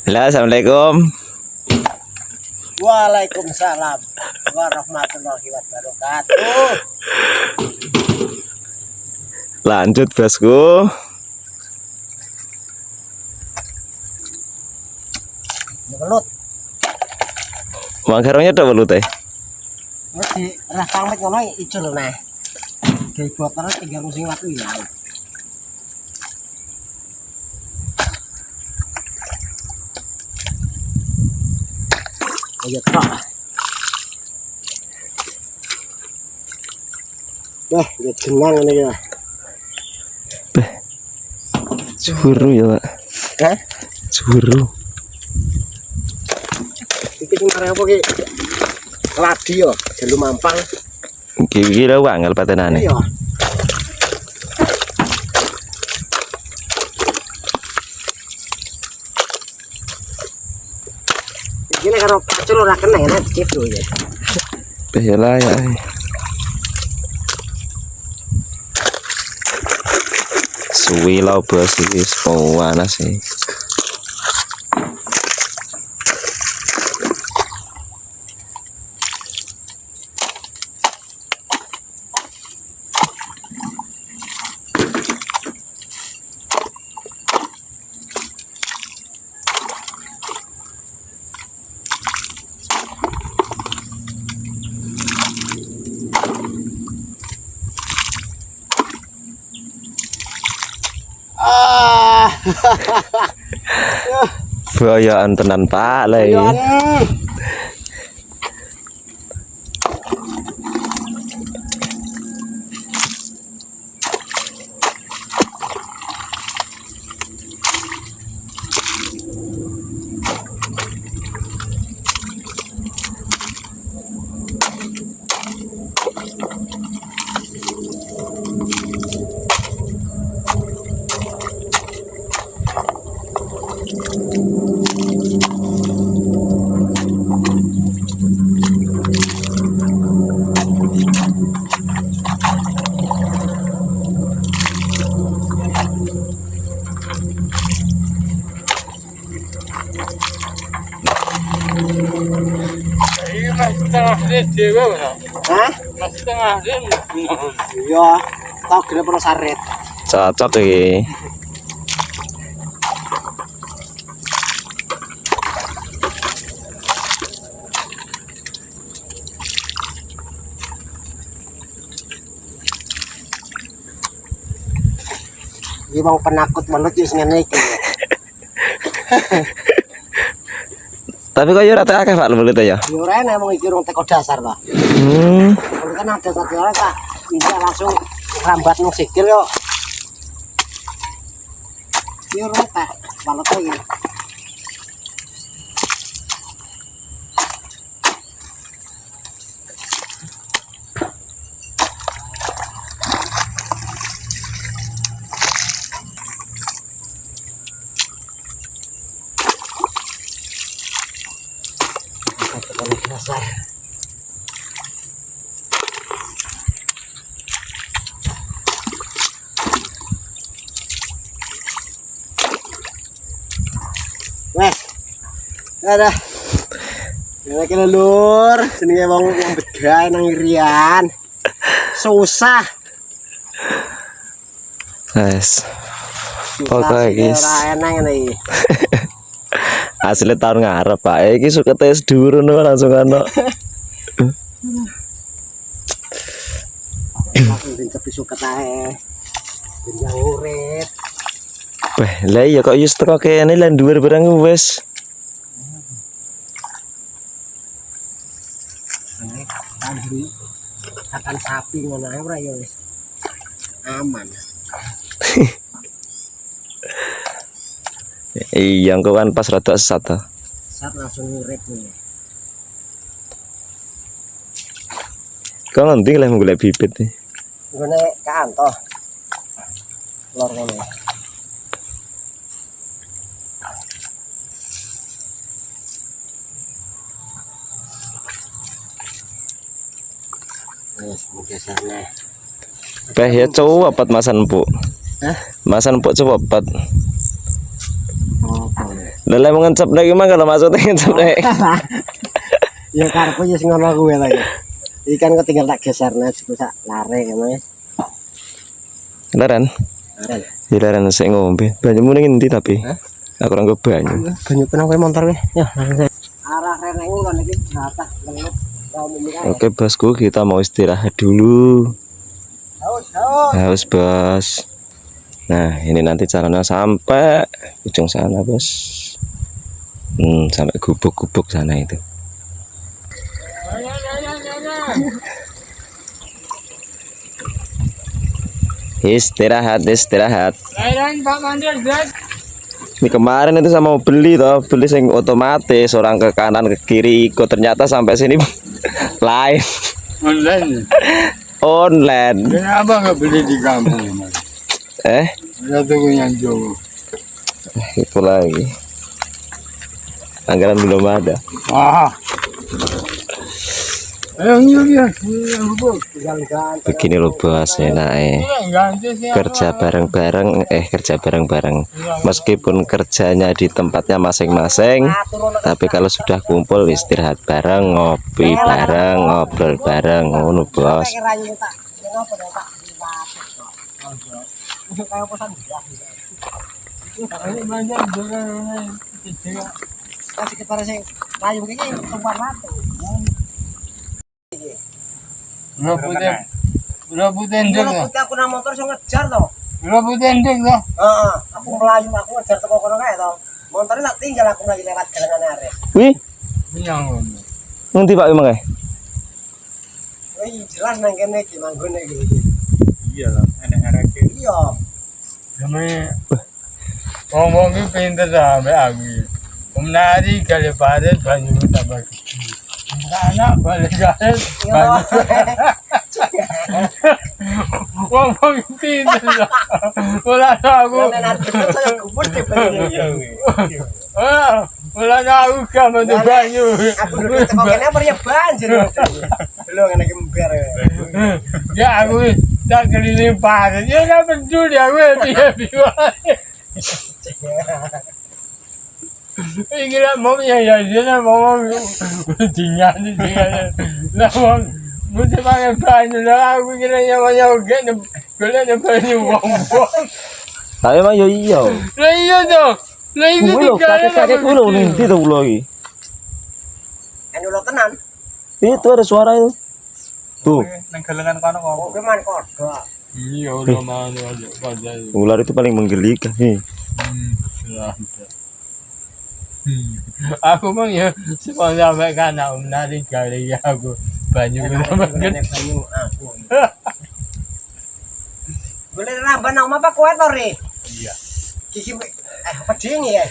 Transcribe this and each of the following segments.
Halo, assalamualaikum. Waalaikumsalam warahmatullahi wabarakatuh. Lanjut bosku. Belut. Manggarongnya udah belut teh. Wes di rah pamit ngono icul nah. Gawe botol 3 sing laku ya. Ayo tok. Wah, ya jenang ini ya. Curu ya, Pak. Hah? Curu. Iki sing arep apa ki? Ladi yo, jelu mampang. Kira wangel patenane. Iya. Ini karo pacul ora kena ya, cip lho ya. Lah ya. Suwi lau bos iki panas sih. Bayaan tenan Pak le. Hah? Iya, tau gede perlu saret. Cocok iki. Iki wong penakut belut wis ngene iki. Tapi kok ya rata akeh Pak belut ya. Yo rene emang iki urung teko dasar to. Kalau kan ada satu orang tak bisa langsung rambat nang sikil yo. Yo rata, balet lagi. Dasar. Wes. Ada. Nek lur, jenenge wong begawe nang irian. Susah. Wes. Pokoke guys. Ora enak ngene iki. Asli tahun ngarep Pak. Iki suka tes dhuwur ngono langsung ana. Langsung tapi suka tae. Jenjang urip. Wah, lah ya kok yus teko kene lan dhuwur barang wis. Tadi akan sapi ngono ae ora ya wis. Aman. Iya, engko kan pas rada sesat to. Sat langsung urip nih. Kok ngendi leh golek bibit nih. Nggone kanto. Lor ngono. Wes mungkin Beh ya cowok masan empuk. Hah? Masan empuk cowok. Oh, boleh. Lele mau ngencep lagi mah kalau maksudnya ngencep lagi. Ya karepku ya sing ngono kuwi lagi. Ikan ketinggal tak geser nah bisa lare ya Mas. Leren. Ya leren sik ngombe. Banyumu ning endi tapi? Aku ora nggo banyu. Banyu penang kowe motor kowe. Ya, arah rene ngulon iki jatah ngelut. Oke bosku, kita mau istirahat dulu. Haus. Haus bos. Nah ini nanti caranya sampai ujung sana bos. Sampai gubuk-gubuk sana itu. Istirahat. Ini kemarin itu sama mau beli sing otomatis, orang ke kanan ke kiri ikut, ternyata sampai sini lain. Online. Kenapa nggak beli di kampung? Ada toko yang jauh. Itu lagi. Anggaran belum ada. Begini loh bos, enak kerja bareng-bareng meskipun kerjanya di tempatnya masing-masing, tapi kalau sudah kumpul istirahat bareng, ngopi bareng, ngobrol bareng, ngono bos. Rebut endek lah. Aku nang motor iso ngejar to. Rebut endek lah. Heeh, aku melayu aku ngejar teko kono kae to. Motornya tak tinggal aku lagi lewat jalan arek. Wih, Yang nanti Pak emang Wih, jelas nang kene iki manggone iki. iya lah, enak-enak. Iya. Kami ngomong ini pinter sampai aku. Menari kali padat banyak tambah kecil. Anak balik garis banyak. Ngomong pinter lah. Mulai aku. Mulai aku kamu tuh banyak. Aku dulu teko kene apa ya banjir. Belum ngene iki ember. Ya aku tak keliling padat. Ya nggak peduli aku dia. Kira mau ya dia mau tinggal lah mau mesti pakai banyak lah aku kira yang banyak kan kalau ada banyak uang tapi emang yo iya lah iya tuh lah itu kakek ulo nih itu ulo lagi Kan ulo tenan. itu ada suara itu tuh nang galengan kono kok Kowe man kodok. iya udah mana aja pada ular itu paling menggelikan nih. Aku mah ya sepanjang sampai kana menari kali ya aku banyak banget. Aku. Boleh nambah nama apa kowe to, Re? Iya. Kiki apa ding ya?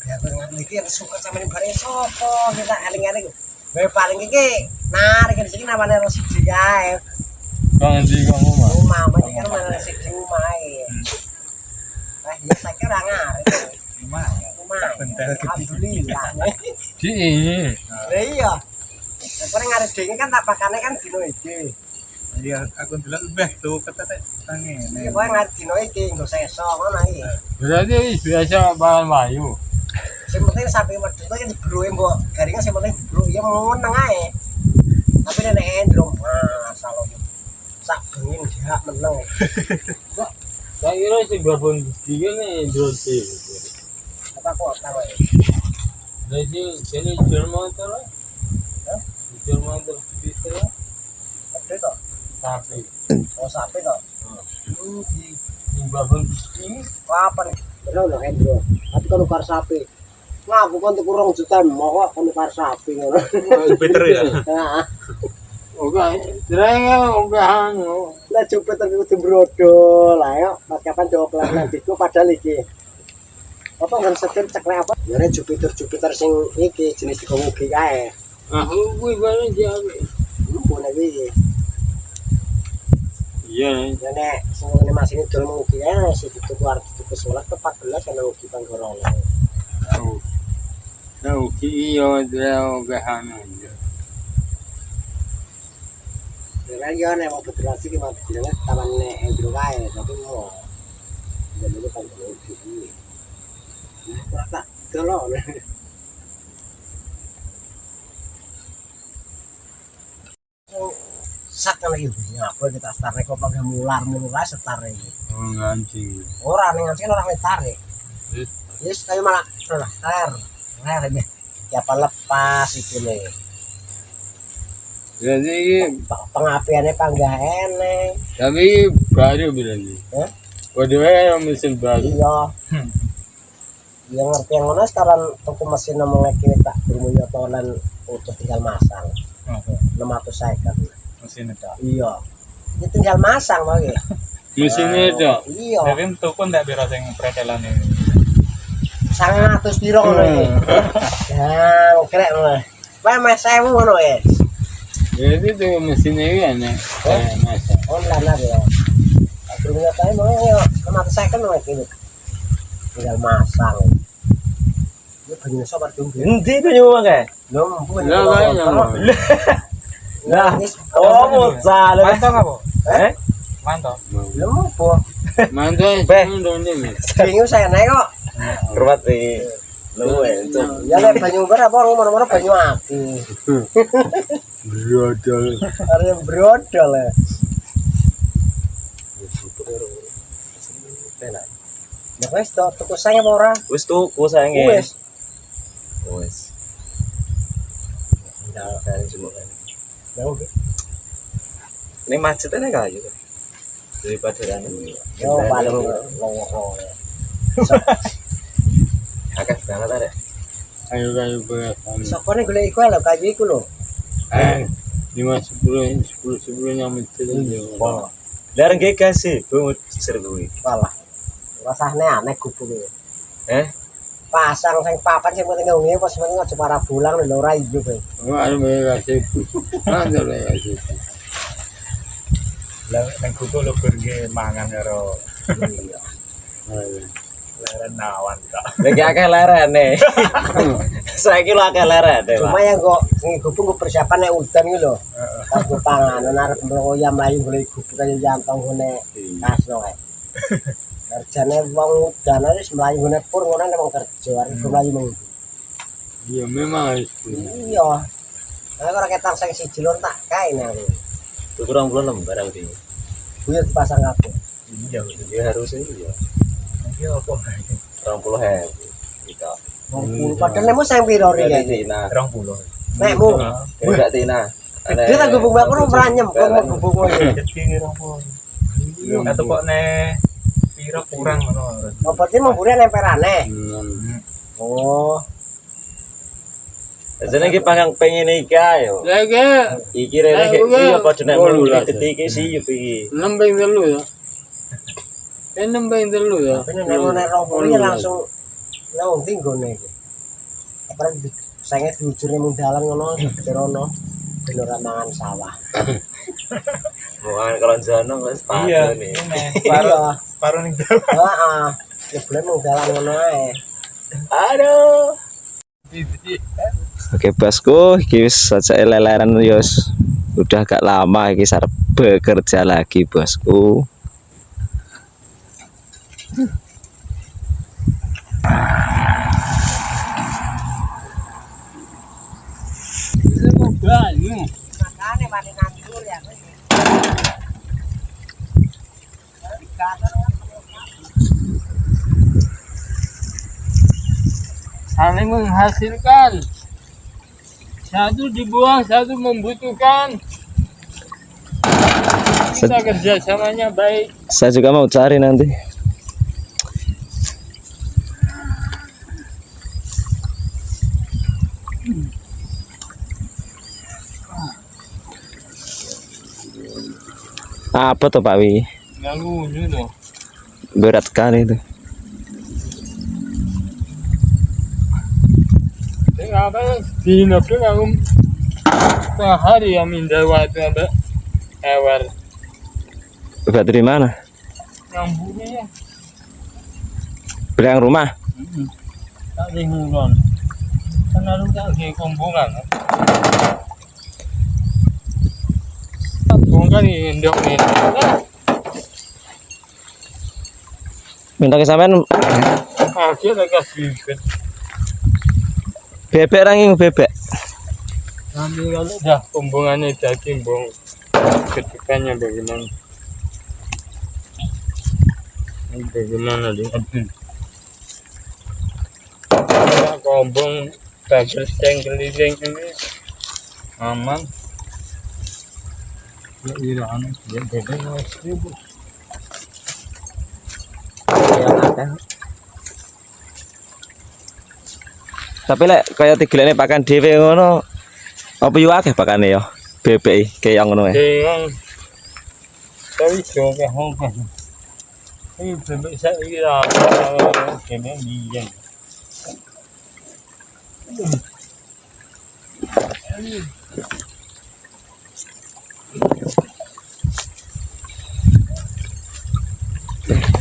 Ya aku mikir suka sama ini bareng sopo kita eling-eling. Kowe paling iki narik di sini namanya Rosidi kae. Bang di kamu mah. Mama iki kan mana siji omahe. Ya saya kira ngarep. Lumayan. Alhamdulillah. Di ini. Lah iya. Nek ngarep dhewe kan tak bakane kan dino iki. Iya, aku bilang lebih tuh kata tangi. Iki kowe ngarep dino iki nggo seso ngono iki. Berarti biasa bahan mayu. Sing penting sampe medhot kan dibroe mbok garingan sing penting dibroe ya meneng ae. Tapi nek endrong masalah. Sak bengi dia meneng. Saya kira sih babon tiga nih drote. Apa kota wae. Jadi sini Jerman tuh lah. Jerman tuh bisa lah. Gede to. Tapi. Oh sapi to. Di babon ini Apa nih? Bener lho endro. Tapi kalau kar sapi. Ngaku kan tuku 2 juta mau kok kar sapi ngono. Jupiter ya Heeh. oke, terengah okehan. Lah Jupiter kudu brodol. Lah yo kapan jawab lan diku padahal iki. Apa kan setir ceklek apa? Ya Jupiter sing iki jenis dikomugi kae. Aku gue bareng jago. Ngono iki. Iya. Ya nek sing ngene masih dol mugi kae sing dituku arep dituku 11 ke 14 kan mugi panggorong. Oh. Tahu iyo dia okehan aja. Ya yo nek mau bedrasi ki mau bilang taman nek endro kae tapi mau. Jadi kan mugi. Nah, tak dolok. Sak lagi ngapa kita start kok pakai mular start iki. Oh, ngancing. Ora ning ngancing ora tarik. Yes, kayu malah ler ini. Siapa lepas itu nih. Jadi ini Pengapiannya panggah eneng. tapi baru bilang nih. Hah? Waduh, yang mesin baru. Iya. Dia ngerti yang mana sekarang toko mesin ngomongnya kini tak bermunya tolan utuh tinggal masang. 600 Mesin itu. Iya. Ini tinggal masang lagi. Mesinnya itu. Iya. Tapi itu pun tidak bisa yang pretelan ini. 100 piro ngono iki. Ya, krek ngono. Wae Mas 1000 ngono ya. Jadi itu mesinnya ini aneh. Masa. Online aja ya. Akhirnya tadi mau ya 600 ngono iki. Tinggal masang. Ini banyak sobat tunggu. Endi banyu wae? Lumpuh. Nah, oh bocah. Mantap apa? Eh? Mantap. Lumpuh. Mantap. Beh. Bingung saya naik kok. Ruwet iki. Luwe itu. Ya lek banyu berapa orang banyu api. Brodol. Are brodol ya. Ya wes tuku saya apa ora? Wis tuku sayenge. Wes. Wis. Ya, kali semua kan. Ya oke. Ini macetnya kayu. Daripada anu. Yo paling lowong. Akeh banget ada. Ayo beras. Sokone golek iku lho kayu iku lho. 10 yang mencuri. Larang ge kasih, bungut sergui. Walah. Rasane aneh gubuk iki. Pasang sing papan sing penting ngungi pas penting aja para bulang lho ora iyo kowe. Oh, ada kasih. Ada kasih. Lah nang kuku lo pergi mangan karo Iya. leren nawan kak. Lagi akeh larane. Saiki lho akeh larane. Cuma yang kok sing gubuk kok persiapan nek udan iki lho. Kanggo panganan arep mloya mlayu golek gubuk kaya jantong ngene kasno kae. Kerjane wong udan wis mlayu ngene pur ngono nek wong kerja arep mlayu mung. Iya memang harus. Iya. Nek ora ketang sing siji lho tak kae nek. Tuku 26 barang iki. Kuwi dipasang kabeh. Iya, Ya harus iya. iya apa? 20.000. Kita. Padahal nemu sing piro Dari iki? Tina. 20. Nekmu. Enggak Tina. Dia tak gubuk mbak ora ora nyemplung gubuk kowe. Jadi 20. Atau kok ne piro kurang ngono. Apa sih membure nemperane? Oh, Jadi iki panggang pengen iki ayo. Lagi Iki rene iki iya padha nek mulu ketiki siyup iki. nambah dulu ya. Nambah dulu ya. tapi nek nek rompone langsung nang ndi nggone iki. Apa sange diujurne mung dalan ngono jerono ben ora mangan sawah. Mau kelonjono wis Iya, padha nih. Iya. Paru ning dalam. Heeh. Jebule mung dalan ngono ae. Aduh. Oke bosku, iki wis saja leleran yos. Udah agak lama iki sarep bekerja lagi bosku. Makane mari nandur ya. Saling menghasilkan. Satu dibuang, satu membutuhkan. Kita kerjasamanya baik. Saya juga mau cari nanti. Apa tuh Pak Wi? Lalu dulu. Berat sekali itu. Apa di nafsu aku sehari yang minta waktu apa awal Berat dari mana? yang bunyi ya Belang rumah. tak dihulon karena lu tak ke kumbungan kumbungan ini endok ini Minta ke sampean akhirnya kasih Bebek rangi bebek. Nanti kalau udah pembuangannya jadi bong ketukannya bagaimana? Bagaimana diambil? Kalau kombong bagus yang keliling ini aman. Ya Iran, ya bebek masih bu. Yang ada. Tapi lek kaya digelene pakan dhewe ngono apa yo akeh pakane yo bebek kaya ngono ae. Yang tapi juga hongkong. Ini bebek saya kira bebek biang.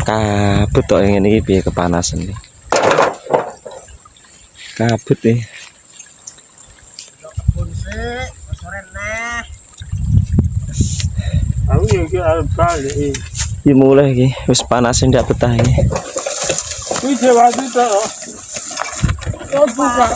Kabut tok ngene iki piye kepanasan iki. Kabut nih. Kebun sih, sore neh. Aku juga balik. Iki mulai iki wis panas ndak betah iki. Wih, coba itu toh. Oh, buka.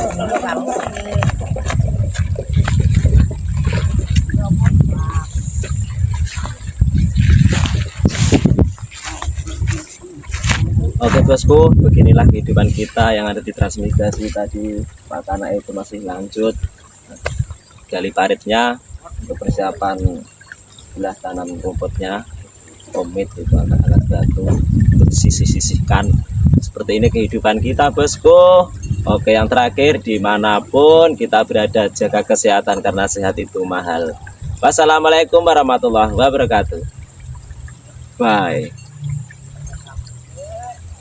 Oke bosku, beginilah kehidupan kita yang ada di transmigrasi tadi. Pakana itu masih lanjut gali paritnya untuk persiapan belah tanam rumputnya. Komit itu alat-alat batu untuk sisih-sisihkan. Seperti ini kehidupan kita bosku. Oke, yang terakhir, dimanapun kita berada, jaga kesehatan karena sehat itu mahal. Wassalamualaikum warahmatullahi wabarakatuh. Bye.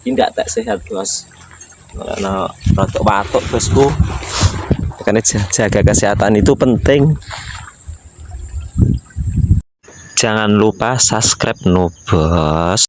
Tidak tak sehat bos, karena rotok batuk bosku. Karena jaga kesehatan itu penting. Jangan lupa subscribe no bos.